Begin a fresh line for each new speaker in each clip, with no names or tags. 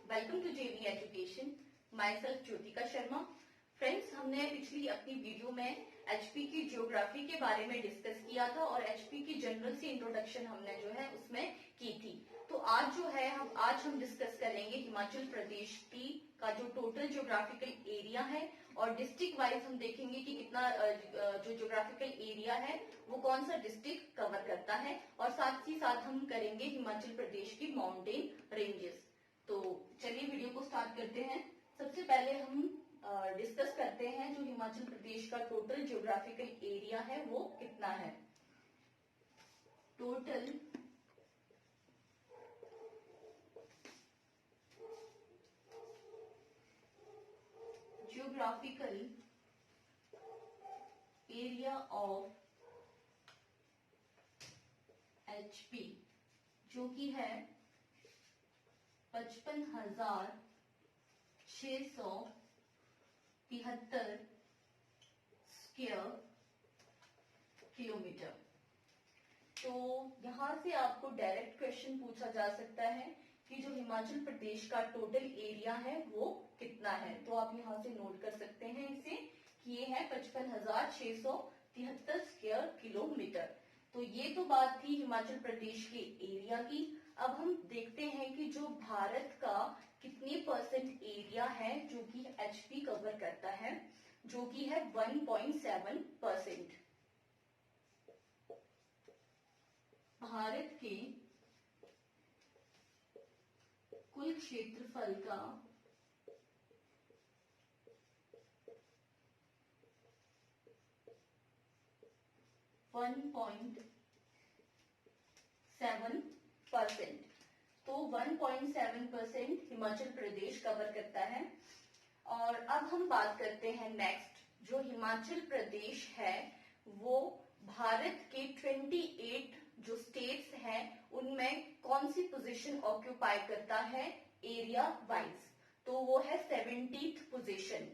Welcome to JV education. Myself Jyotika Sharma. Friends, हमने पिछली अपनी वीडियो में एचपी की ज्योग्राफी के बारे में डिस्कस किया था और एचपी की जनरल सी इंट्रोडक्शन हमने जो है उसमें की थी। तो आज जो है हम डिस्कस करेंगे हिमाचल प्रदेश की का जो टोटल ज्योग्राफिकल एरिया है और डिस्ट्रिक्ट वाइज हम देखेंगे कि कितना जो ज्योग्राफिकल एरिया है वो कौन सा डिस्ट्रिक्ट कवर करता है और साथ ही साथ हम करेंगे हिमाचल प्रदेश की माउंटेन रेंजेस। तो चलिए वीडियो को स्टार्ट करते हैं। सबसे पहले हम डिस्कस करते हैं जो हिमाचल प्रदेश का टोटल ज्योग्राफिकल एरिया है वो कितना है। Total geographical area of HP जो कि है 55,673 स्क्वायर किलोमीटर। तो यहां से आपको डायरेक्ट क्वेश्चन पूछा जा सकता है कि जो हिमाचल प्रदेश का टोटल एरिया है वो कितना है। तो आप यहां से नोट कर सकते हैं इसे कि ये है 55,673 स्क्वायर किलोमीटर। तो ये तो बात थी हिमाचल प्रदेश के एरिया की। अब हम देखते हैं कि जो भारत का कितने परसेंट एरिया है जो कि एचपी कवर करता है, जो कि है 1.7%। भारत के कुल क्षेत्रफल का 1.7%। तो 1.7% हिमाचल प्रदेश कवर करता है। और अब हम बात करते हैं नेक्स्ट, जो हिमाचल प्रदेश है वो भारत के 28 जो स्टेट्स हैं उनमें कौन सी पोजीशन ऑक्यूपाई करता है एरिया वाइज। तो वो है 70th पोजीशन।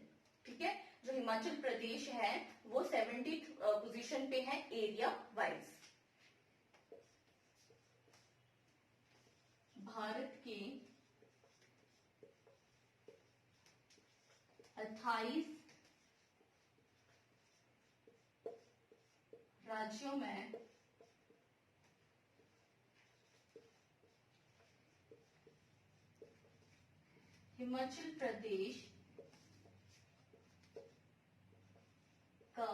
ठीक है, जो हिमाचल प्रदेश है वो 70th पोजीशन पे है एरिया वाइज। भारत के 28 राज्यों में हिमाचल प्रदेश का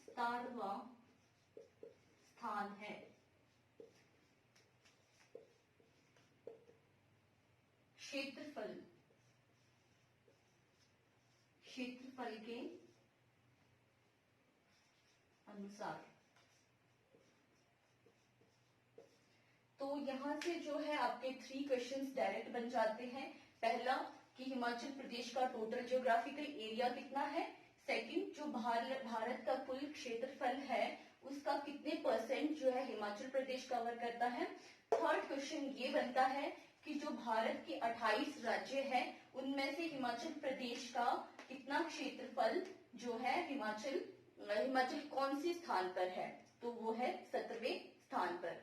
17वां स्थान है। क्षेत्रफल के अनुसार। तो यहां से जो है आपके 3 क्वेश्चंस डायरेक्ट बन जाते हैं। पहला कि हिमाचल प्रदेश का टोटल ज्योग्राफिकल एरिया कितना है। सेकंड, जो भारत का कुल क्षेत्रफल है उसका कितने परसेंट जो है हिमाचल प्रदेश कवर करता है। थर्ड क्वेश्चन ये बनता है कि जो भारत के 28 राज्य हैं उनमें से हिमाचल प्रदेश का कितना क्षेत्रफल जो है हिमाचल कौन सी स्थान पर है। तो वो है 17वें स्थान पर।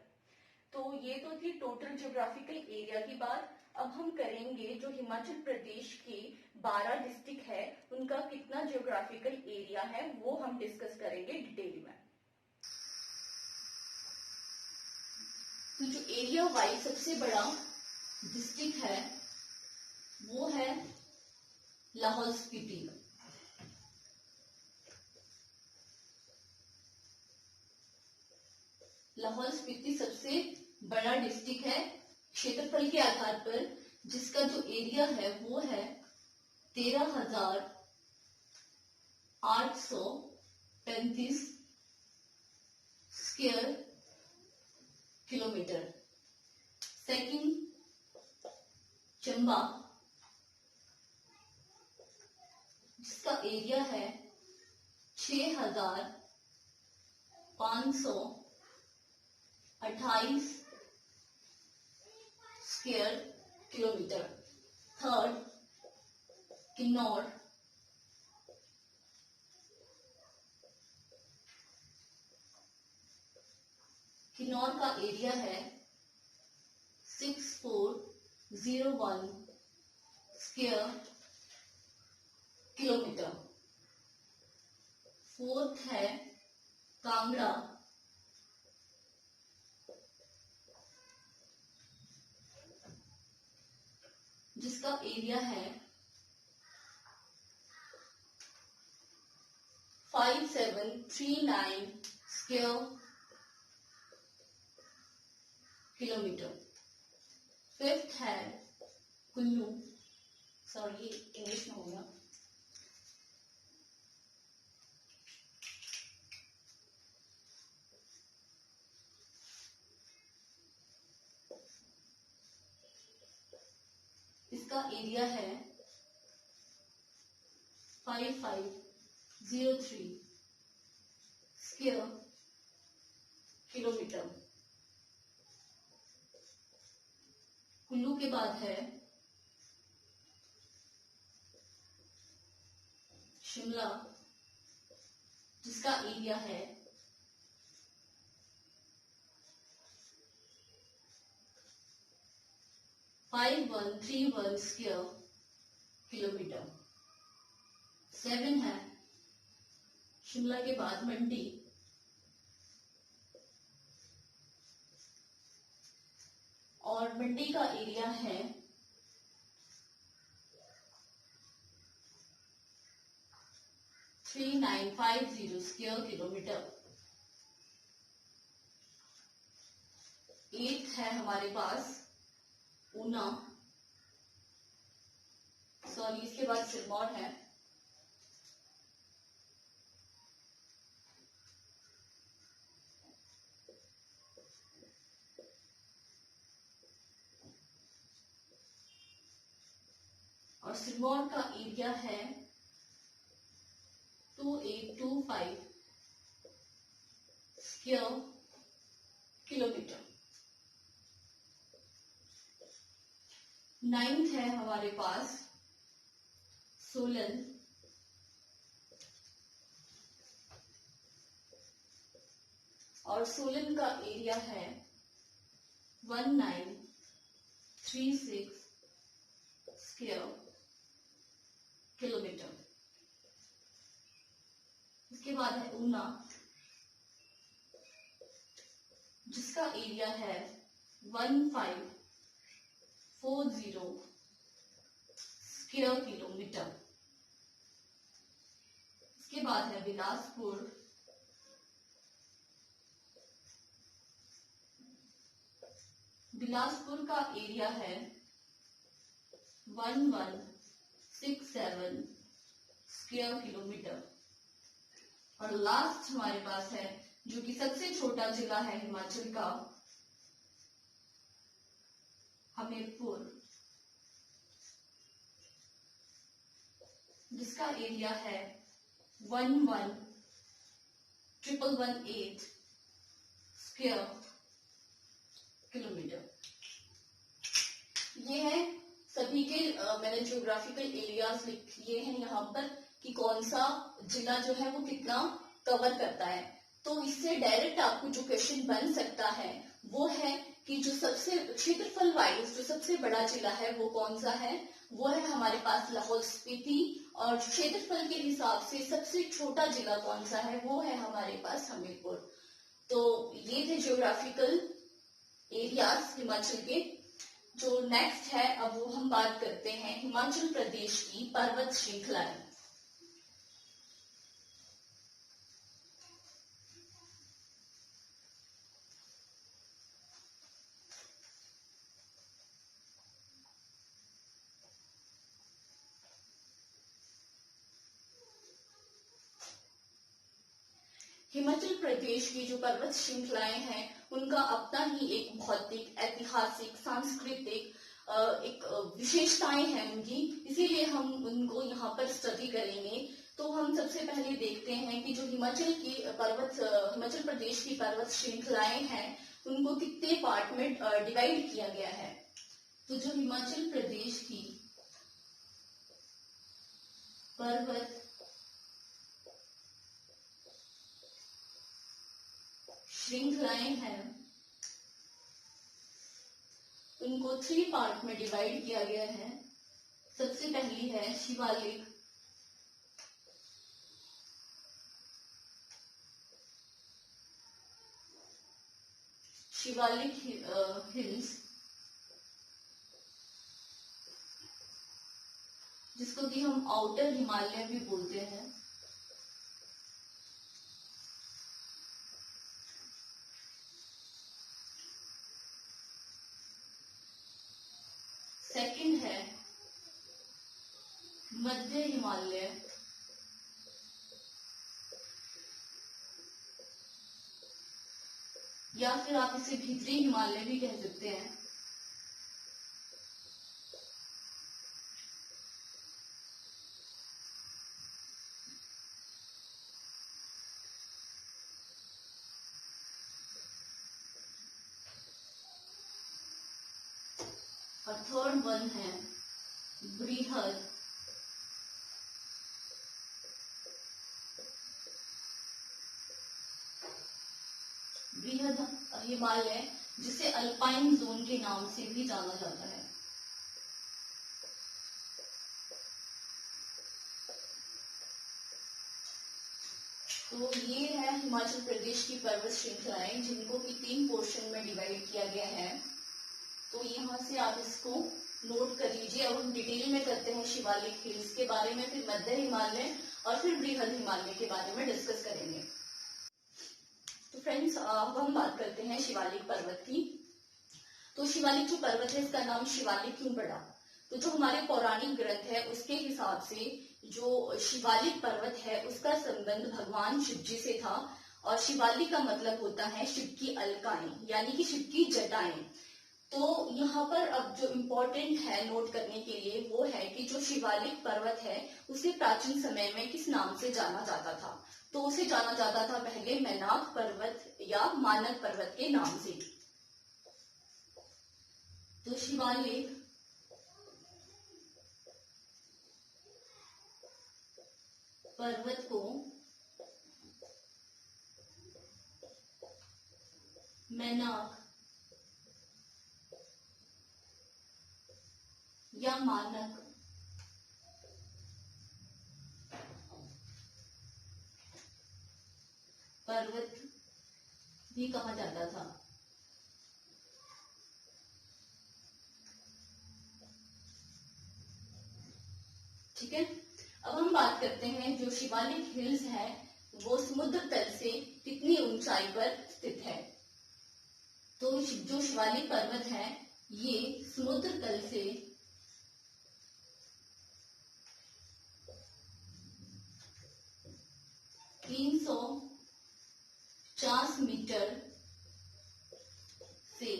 तो ये तो थी टोटल ज्योग्राफिकल एरिया की बात। अब हम करेंगे जो हिमाचल प्रदेश के 12 डिस्ट्रिक्ट है उनका कितना ज्योग्राफिकल एरिया है वो हम डिस्कस करेंगे डिटेल में। तो जो एरिया वाइज सबसे बड़ा डिस्ट्रिक्ट है वो है लाहौल स्पीति। लाहौल स्पीति सबसे बड़ा डिस्ट्रिक्ट है क्षेत्रफल के आधार पर, जिसका जो एरिया है वो है 13,835 स्क्वायर किलोमीटर। सेकंड, चंबा जिसका एरिया है 6,528 स्क्वायर किलोमीटर। थर्ड, किन्नौर का एरिया है 6401 स्क्वायर किलोमीटर। फोर्थ है कांगड़ा, जिसका एरिया है 5739 स्क्वायर किलोमीटर। फिफ्थ है कुल्लू, सॉरी इंग्लिश में हो गया, इसका एरिया है 5503 स्क्वायर किलोमीटर। कुल्लू के बाद है शिमला, जिसका एरिया है 5131 स्क्वायर किलोमीटर। 7 है शिमला के बाद मंडी, और मंडी का एरिया है 3950 स्क्वायर किलोमीटर। 8 है हमारे पास ऊना, सॉरी इसके बाद सिरमौर है, और सिरमौर का एरिया है 2825 स्क्वायर किलोमीटर। 9th है हमारे पास सोलन, और सोलन का एरिया है 1936 स्क्वायर किलोमीटर। इसके बाद है ऊना, जिसका एरिया है 1540 स्क्वायर किलोमीटर। इसके बाद है बिलासपुर, बिलासपुर का एरिया है 1167 स्क्वायर किलोमीटर। और लास्ट हमारे पास है जो कि सबसे छोटा जिला है हिमाचल का, हमीरपुर, जिसका एरिया है 1118 स्क्वायर किलोमीटर। ये है सभी के मैंने ज्योग्राफिकल एरियाज लिखे हैं यहाँ पर कि कौन सा जिला जो है वो कितना कवर करता है। तो इससे डायरेक्ट आपको जो क्वेश्चन बन सकता है वो है कि जो सबसे क्षेत्रफल वाइज जो सबसे बड़ा जिला है वो कौन सा है, वो है हमारे पास लाहौल स्पीति, और क्षेत्रफल के हिसाब से सबसे छोटा जिला कौन सा है वो है हमारे पास हमीरपुर। तो ये थे ज्योग्राफिकल एरियाज हिमाचल के। जो नेक्स्ट है अब वो हम बात करते हैं हिमाचल प्रदेश की पर्वत श्रृंखलाएं। हिमाचल प्रदेश की जो पर्वत श्रृंखलाएं हैं उनका अपना ही एक भौतिक, ऐतिहासिक, सांस्कृतिक एक विशेषताएं हैं उनकी, इसीलिए हम उनको यहाँ पर स्टडी करेंगे। तो हम सबसे पहले देखते हैं कि जो हिमाचल प्रदेश की पर्वत श्रृंखलाएं हैं उनको कितने पार्ट में डिवाइड किया गया है। तो जो हिमाचल प्रदेश की पर्वत श्रृंखलाएं हैं इनको 3 पार्ट में डिवाइड किया गया है। सबसे पहली है शिवालिक, शिवालिक हिल्स, जिसको कि हम आउटर हिमालय भी बोलते हैं। सेकंड है मध्य हिमालय, या फिर आप इसे भीतरी हिमालय भी कह सकते हैं। और थर्ड वन है बृहद हिमालय, जिसे अल्पाइन जोन के नाम से भी जाना जाता है। तो ये है हिमाचल प्रदेश की पर्वत श्रृंखलाएं, जिनको कि 3 पोर्शन में डिवाइड किया गया है। तो यहाँ से आप इसको नोट कर लीजिए। अब हम डिटेल में करते हैं शिवालिक हिल्स के बारे में, फिर मध्य हिमालय और फिर बृहद हिमालय के बारे में डिस्कस करेंगे। तो फ्रेंड्स, अब हम बात करते हैं शिवालिक पर्वत की। तो शिवालिक जो पर्वत है, इसका नाम शिवालिक क्यों पड़ा? तो जो हमारे पौराणिक ग्रंथ है उसके हिसाब से जो शिवालिक पर्वत है उसका संबंध भगवान शिव जी से था। और शिवालिक का मतलब होता है शिव की अलकाएं, यानी कि शिव की जटाएं। तो यहाँ पर अब जो इम्पोर्टेंट है नोट करने के लिए वो है कि जो शिवालिक पर्वत है उसे प्राचीन समय में किस नाम से जाना जाता था? तो उसे जाना जाता था पहले मैनाक पर्वत या मानक पर्वत के नाम से। तो शिवालिक पर्वत को मैनाक या मानक पर्वत भी कहा जाता था। ठीक है, अब हम बात करते हैं जो शिवालिक हिल्स है वो समुद्र तल से कितनी ऊंचाई पर स्थित है। तो जो शिवालिक पर्वत है ये समुद्र तल से 350 मीटर से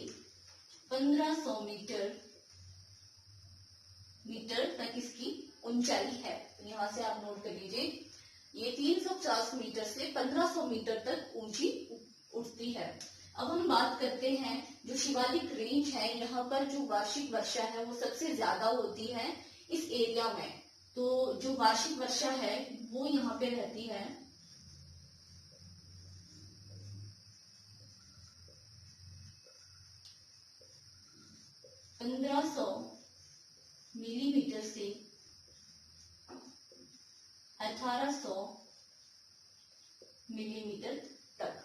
1500 मीटर तक इसकी ऊंचाई है। यहाँ से आप नोट कर लीजिए, ये 350 मीटर से 1500 मीटर तक ऊंची उठती है। अब हम बात करते हैं जो शिवालिक रेंज है, यहाँ पर जो वार्षिक वर्षा है वो सबसे ज्यादा होती है इस एरिया में। तो जो वार्षिक वर्षा है वो यहाँ पे रहती है 1500 मिलीमीटर से 1800 मिलीमीटर तक।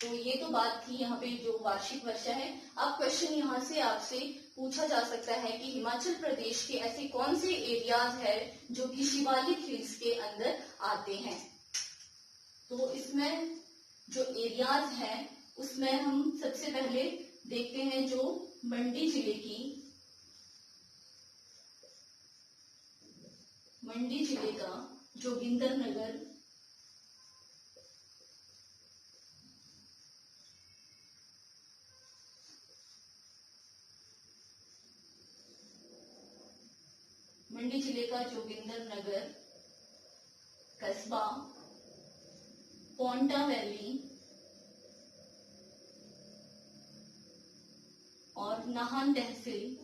तो ये तो बात थी यहाँ पे जो वार्षिक वर्षा है। अब क्वेश्चन यहाँ से आपसे पूछा जा सकता है कि हिमाचल प्रदेश के ऐसे कौन से एरियाज है जो कि शिवालिक हिल्स के अंदर आते हैं। तो इसमें जो एरियाज है उसमें हम सबसे पहले देखते हैं जो मंडी जिले का जोगिंदरनगर, मंडी जिले का जोगिंदरनगर कस्बा, पोंटा वैली और नाहन तहसील,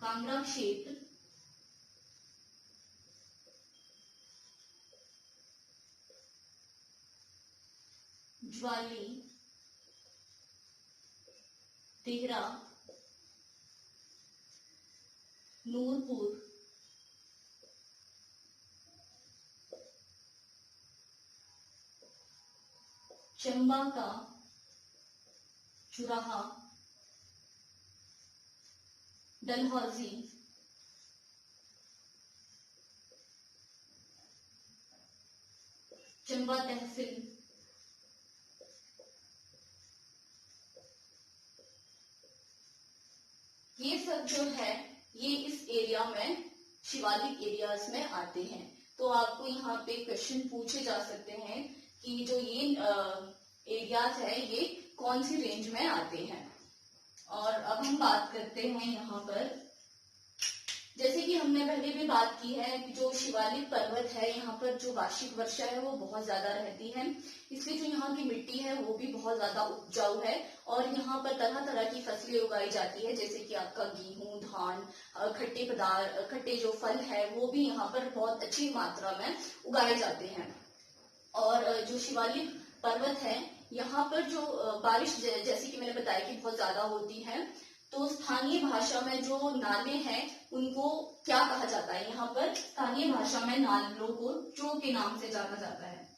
कांगड़ा क्षेत्र ज्वाली, देहरा, नूरपुर, चंबा का चुराहा, डलहौजी, चंबा तहसील, ये सब जो है ये इस एरिया में शिवालिक एरियाज में आते हैं। तो आपको यहाँ पे क्वेश्चन पूछे जा सकते हैं कि जो ये एरियाज है ये कौन सी रेंज में आते हैं। और अब हम बात करते हैं यहाँ पर, जैसे कि हमने पहले भी बात की है कि जो शिवालिक पर्वत है यहाँ पर जो वार्षिक वर्षा है वो बहुत ज्यादा रहती है, इसलिए जो यहाँ की मिट्टी है वो भी बहुत ज्यादा उपजाऊ है और यहाँ पर तरह तरह की फसलें उगाई जाती है, जैसे कि आपका गेहूं, धान, खट्टे पदार्थ, खट्टे जो फल है वो भी यहाँ पर बहुत अच्छी मात्रा में उगाए जाते हैं। और जो शिवालिक पर्वत है यहाँ पर जो बारिश जैसे कि मैंने बताया कि बहुत ज्यादा होती है, तो स्थानीय भाषा में जो नाले हैं उनको क्या कहा जाता है? यहाँ पर स्थानीय भाषा में नालों को चो के नाम से जाना जाता है।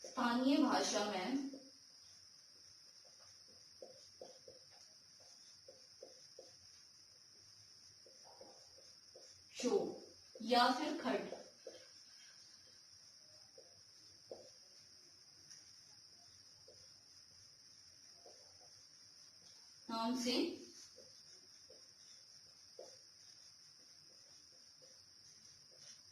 स्थानीय भाषा में चो या फिर खड नाम से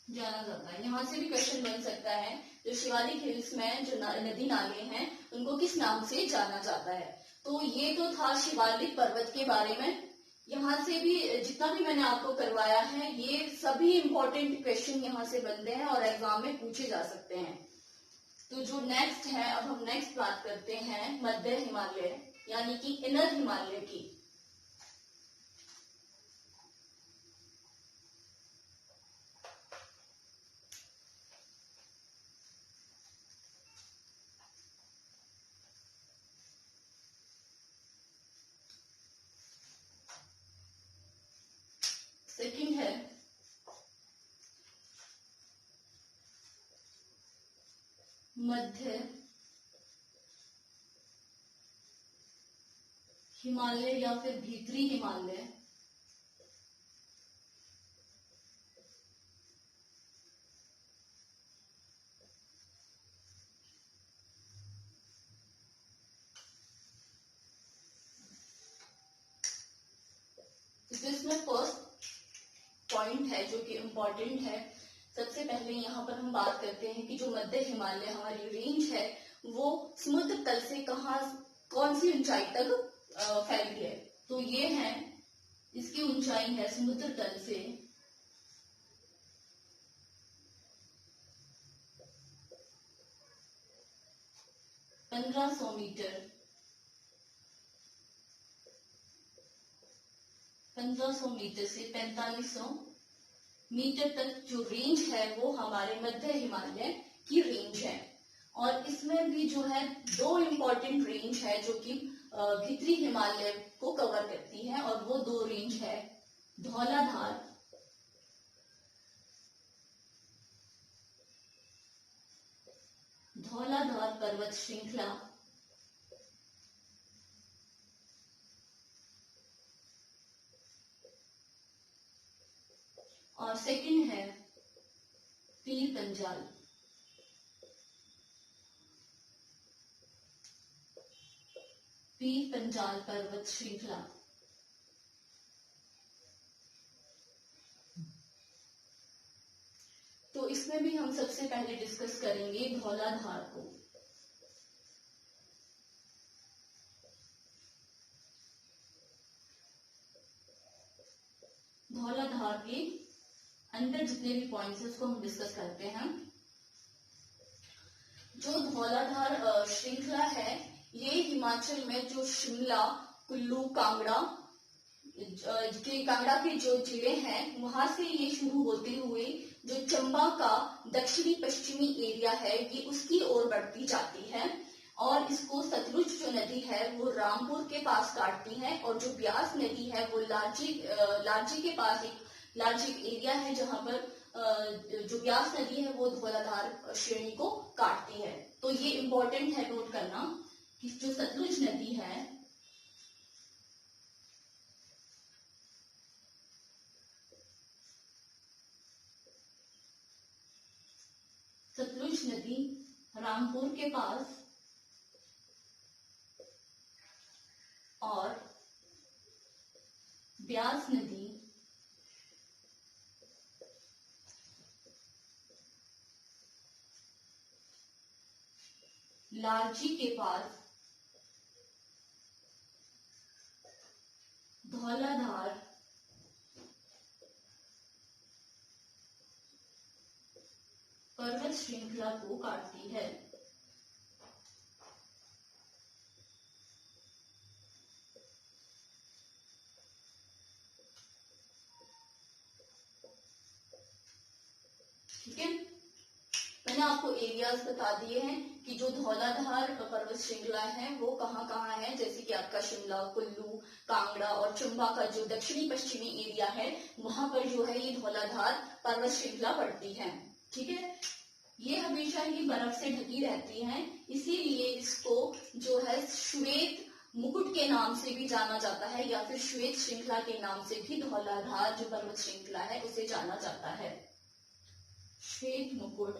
जाना जाता है। यहाँ से भी क्वेश्चन बन सकता है जो शिवालिक हिल्स में जो नदी नाले हैं उनको किस नाम से जाना जाता है। तो ये तो था शिवालिक पर्वत के बारे में। यहाँ से भी जितना भी मैंने आपको करवाया है ये सभी इंपॉर्टेंट क्वेश्चन यहाँ से बनते हैं और एग्जाम में पूछे जा सकते हैं। तो जो नेक्स्ट है, अब हम नेक्स्ट बात करते हैं मध्य हिमालय यानी कि इनर हिमालय की। सेकंड है मध्य हिमालय या फिर भीतरी हिमालय। इसमें फर्स्ट पॉइंट है जो कि इम्पोर्टेंट है। सबसे पहले यहाँ पर हम बात करते हैं कि जो मध्य हिमालय हमारी रेंज है वो समुद्र तल से कौन सी ऊंचाई तक फैली है। तो ये है, इसकी ऊंचाई है समुद्र तल से 1500 मीटर, 1500 मीटर से 4500 मीटर तक जो रेंज है वो हमारे मध्य हिमालय की रेंज है। और इसमें भी जो है दो इम्पोर्टेंट रेंज है जो कि भीतरी हिमालय को कवर करती है, और वो दो रेंज है धौलाधार पर्वत श्रृंखला और सेकंड है पीर पंजाल। पीर पंजाल पर्वत श्रृंखला। तो इसमें भी हम सबसे पहले डिस्कस करेंगे धौलाधार को। धौलाधार के अंदर जितने भी पॉइंट्स हैं उसको हम डिस्कस करते हैं। जो धौलाधार श्रृंखला है ये हिमाचल में जो शिमला, कुल्लू, कांगड़ा के कांगड़ा के जो जिले हैं वहां से ये शुरू होते हुए जो चंबा का दक्षिणी पश्चिमी एरिया है ये उसकी ओर बढ़ती जाती है, और इसको सतलुज जो नदी है वो रामपुर के पास काटती है, और जो ब्यास नदी है वो लारजी के पास एक एरिया है जहां पर जो ब्यास नदी है वो धौलाधार श्रेणी को काटती है। तो ये इंपॉर्टेंट है नोट करना कि जो सतलुज नदी है सतलुज नदी रामपुर के पास और ब्यास नदी लारजी के पास धौलाधार पर्वत श्रृंखला को काटती है। ठीक है, मैंने आपको एरियाज बता दिए हैं कि जो धौलाधार पर्वत श्रृंखला है वो कहाँ कहाँ है, जैसे कि आपका शिमला, कुल्लू, कांगड़ा और चंबा का जो दक्षिणी पश्चिमी एरिया है वहां पर जो है ये धौलाधार पर्वत श्रृंखला पड़ती है। ठीक है, ये हमेशा ही बर्फ से ढकी रहती हैं, इसीलिए इसको जो है श्वेत मुकुट के नाम से भी जाना जाता है, या फिर श्वेत श्रृंखला के नाम से भी धौलाधार जो पर्वत श्रृंखला है उसे जाना जाता है। श्वेत मुकुट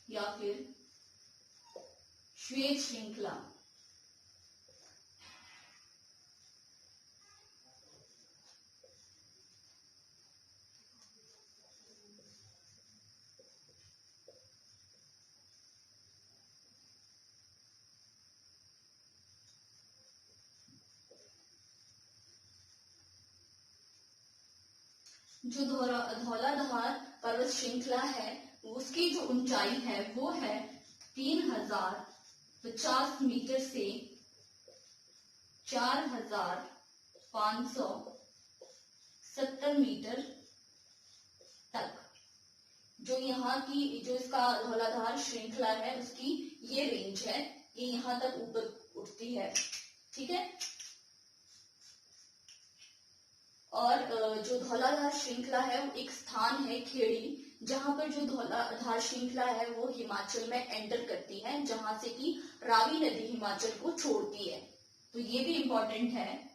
या फिर श्वेत श्रृंखला। जो धौलाधार पर्वत श्रृंखला है उसकी जो ऊंचाई है वो है 3050 मीटर से 4570 मीटर तक। जो यहाँ की जो इसका धौलाधार श्रृंखला है उसकी ये रेंज है, ये यहाँ तक ऊपर उठती है। ठीक है, और जो धौलाधार श्रृंखला है वो एक स्थान है खेड़ी, जहां पर जो धौलाधार श्रृंखला है वो हिमाचल में एंटर करती है, जहां से कि रावी नदी हिमाचल को छोड़ती है। तो ये भी इंपॉर्टेंट है,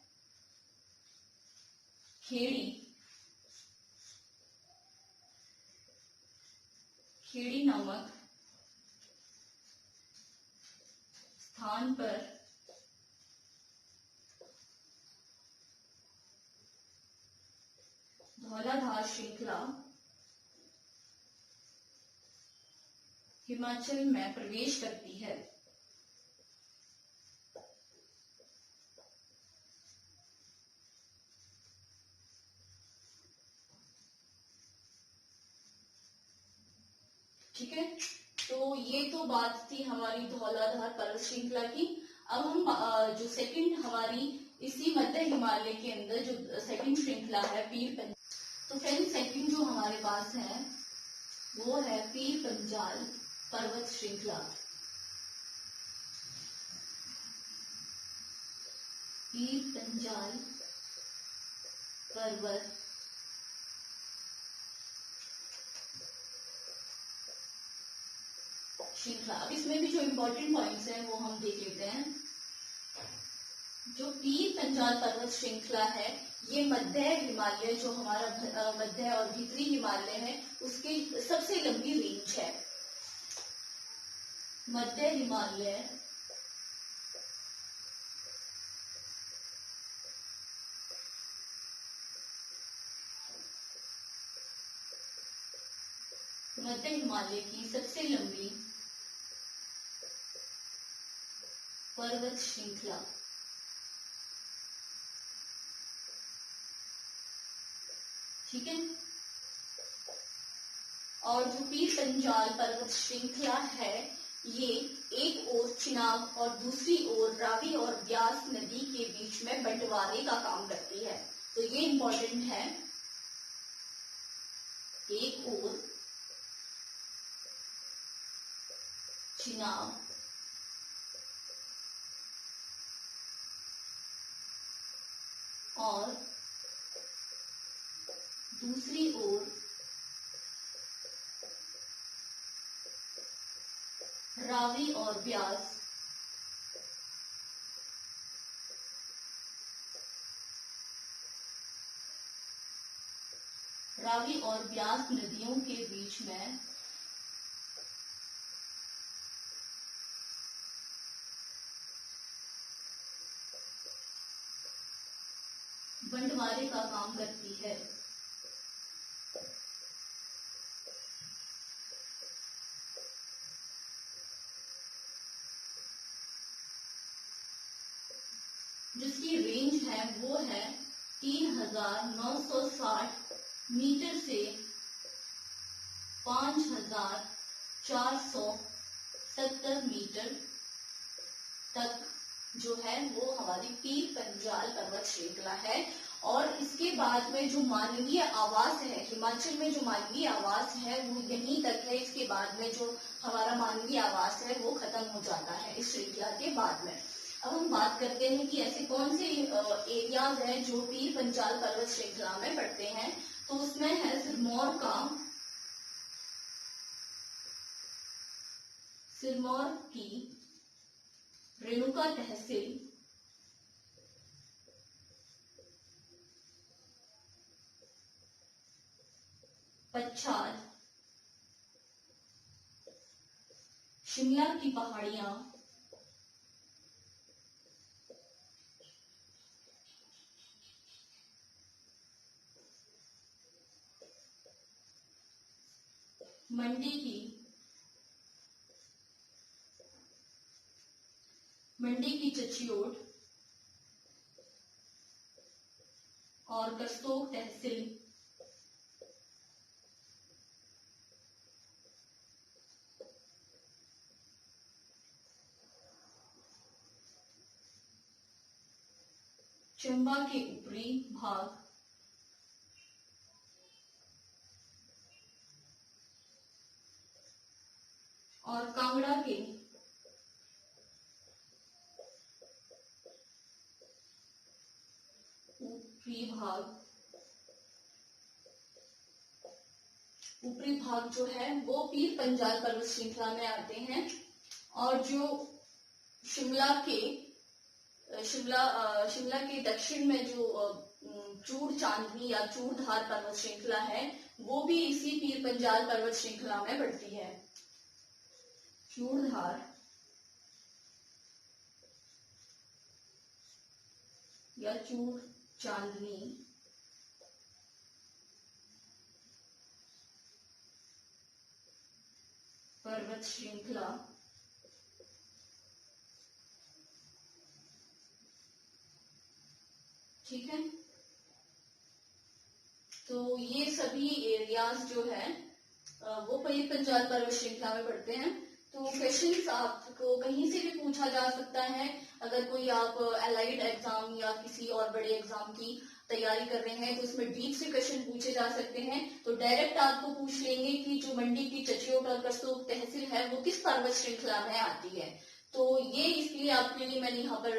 खेड़ी नामक स्थान पर धौलाधार श्रृंखला हिमाचल में प्रवेश करती है। ठीक है, तो ये तो बात थी हमारी धौलाधार पर्वत श्रृंखला की। अब हम जो सेकंड हमारी इसी मध्य हिमालय के अंदर जो सेकंड श्रृंखला है पीर पंजाल, तो फ्रेंड सेकंड जो हमारे पास है वो है पीर पंजाल पर्वत श्रृंखला। पीर पंजाल पर्वत श्रृंखला। अब इसमें भी जो इम्पोर्टेंट पॉइंट्स हैं वो हम देख लेते हैं। जो पीर पंजाल पर्वत श्रृंखला है ये मध्य हिमालय जो हमारा मध्य और भीतरी हिमालय है उसकी सबसे लंबी रेंज है। मध्य हिमालय मध्य हिमालय की सबसे लंबी पर्वत श्रृंखला। ठीक है, और जो पीर पंजाल पर्वत श्रृंखला है ये एक ओर चिनाब और दूसरी ओर रावी और ब्यास नदी के बीच में बंटवारे का काम करती है। तो ये इंपॉर्टेंट है। एक ओर चिनाब और दूसरी ओर रावी और ब्यास नदियों के बीच में बंटवारे का काम करती है। जिसकी रेंज है वो है 3960 मीटर से 5470 मीटर तक जो है वो हमारी पीर पंजाल पर्वत श्रृंखला है। और इसके बाद में जो मानवीय आवास है, हिमाचल में जो मानवीय आवास है वो यहीं तक है। इसके बाद में जो हमारा मानवीय आवास है वो खत्म हो जाता है इस श्रृंखला के बाद में। अब हम बात करते हैं कि ऐसे कौन से एरियाज हैं जो पीर पंजाल पर्वत श्रृंखला में पड़ते हैं। तो उसमें है सिरमौर की रेणुका तहसील, पच्छाद, शिमला की पहाड़ियां, मंडी की चचियोट और करसोग तहसील, चंबा के ऊपरी भाग, और कांगड़ा के ऊपरी भाग जो है वो पीर पंजाल पर्वत श्रृंखला में आते हैं। और जो शिमला के दक्षिण में जो चूड़ चांदनी या चूड़धार पर्वत श्रृंखला है वो भी इसी पीर पंजाल पर्वत श्रृंखला में पड़ती है। चूड़धार या चूड़ चांदनी पर्वत श्रृंखला ठीक है। तो ये सभी एरियाज जो है वो पीर पंजाल पर्वत श्रृंखला में पड़ते हैं। तो क्वेश्चंस आपको कहीं से भी पूछा जा सकता है। अगर कोई आप एलाइड एग्जाम या किसी और बड़े एग्जाम की तैयारी कर रहे हैं तो इसमें डीप से क्वेश्चन पूछे जा सकते हैं। तो डायरेक्ट आपको पूछ लेंगे कि जो मंडी की चचियोट और करसोग तहसील है वो किस पर्वत श्रृंखला में आती है। तो ये इसलिए आपके लिए मैंने यहाँ पर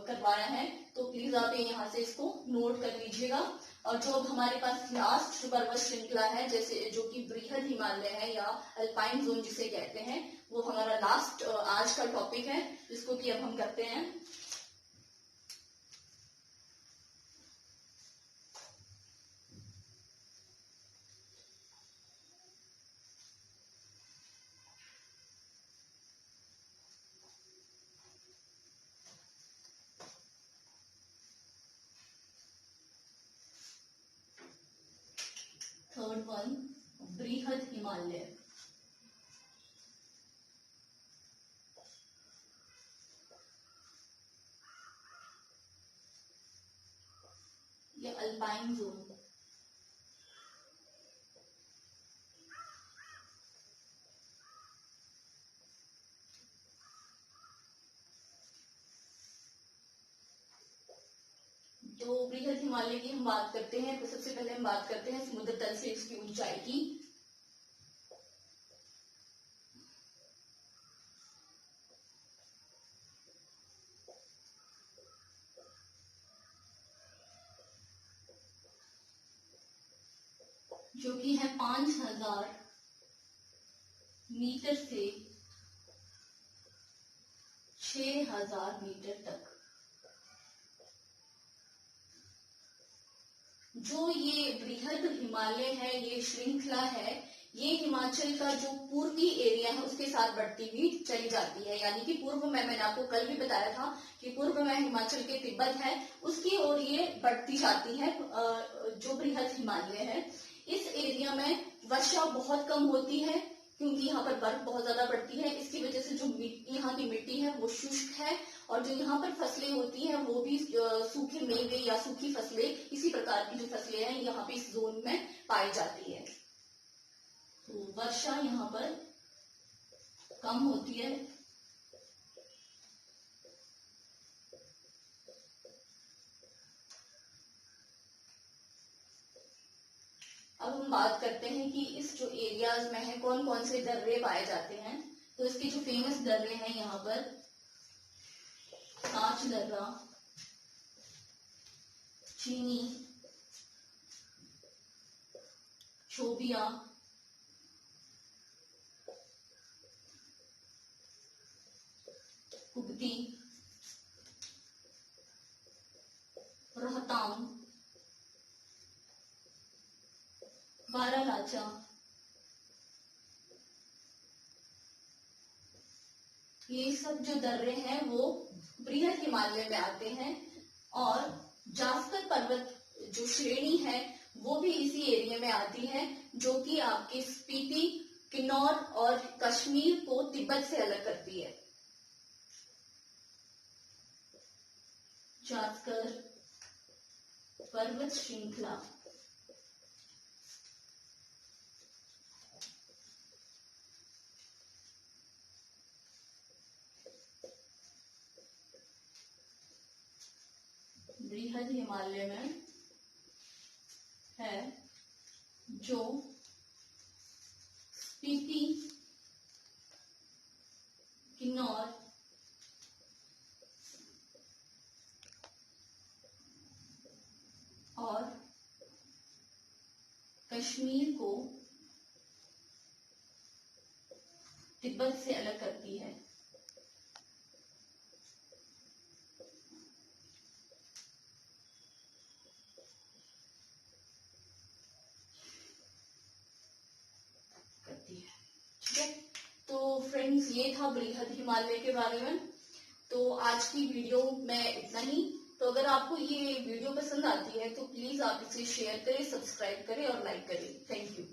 करवाया है। तो प्लीज आप यहाँ से इसको नोट कर लीजिएगा। और जो अब हमारे पास लास्ट पर्वत श्रृंखला है जैसे जो कि बृहद हिमालय है या अल्पाइन जोन जिसे कहते हैं, वो हमारा लास्ट आज का टॉपिक है, जिसको कि अब हम करते हैं। थर्ड वन, बृहद हिमालय। या अल्पाइन जोन। तो बृहद हिमालय की हम बात करते हैं तो सबसे पहले हम बात करते हैं समुद्र तल से इसकी ऊंचाई की। जो कि है 5000 मीटर से 6000 मीटर तक। जो ये बृहद हिमालय है, ये श्रृंखला है, ये हिमाचल का जो पूर्वी एरिया है उसके साथ बढ़ती हुई चली जाती है। यानी कि पूर्व में मैंने आपको कल भी बताया था कि पूर्व में हिमाचल के तिब्बत है, उसकी ओर ये बढ़ती जाती है। जो बृहद हिमालय है, इस एरिया में वर्षा बहुत कम होती है क्योंकि यहाँ पर बर्फ बहुत ज्यादा पड़ती है। इसकी वजह से जो यहाँ की मिट्टी है वो शुष्क है, और जो यहाँ पर फसलें होती हैं वो भी सूखे मेवे या सूखी फसलें, इसी प्रकार की जो फसलें हैं यहाँ पे इस जोन में पाई जाती है। तो वर्षा यहाँ पर कम होती है। अब हम बात करते हैं कि इस जो एरियाज में है कौन कौन से दर्रे पाए जाते हैं। तो इसके जो फेमस दर्रे हैं यहाँ पर कांच दर्रा, चीनी, छोबिया, कुगती, रोहतांग, बारालाचा, ये सब जो दर्रे हैं वो बृहद हिमालय में आते हैं। और जास्कर पर्वत जो श्रेणी है वो भी इसी एरिया में आती है, जो कि आपके स्पीति, किन्नौर और कश्मीर को तिब्बत से अलग करती है। जास्कर पर्वत श्रृंखला बृहद हिमालय में है, जो स्पीति, किन्नौर और कश्मीर को तिब्बत से अलग करती है। ठीक है, तो फ्रेंड्स ये था बृहद हिमालय के बारे में। तो आज की वीडियो में इतना ही। तो अगर आपको ये वीडियो पसंद आती है तो प्लीज आप इसे शेयर करें, सब्सक्राइब करें और लाइक करें। Thank you.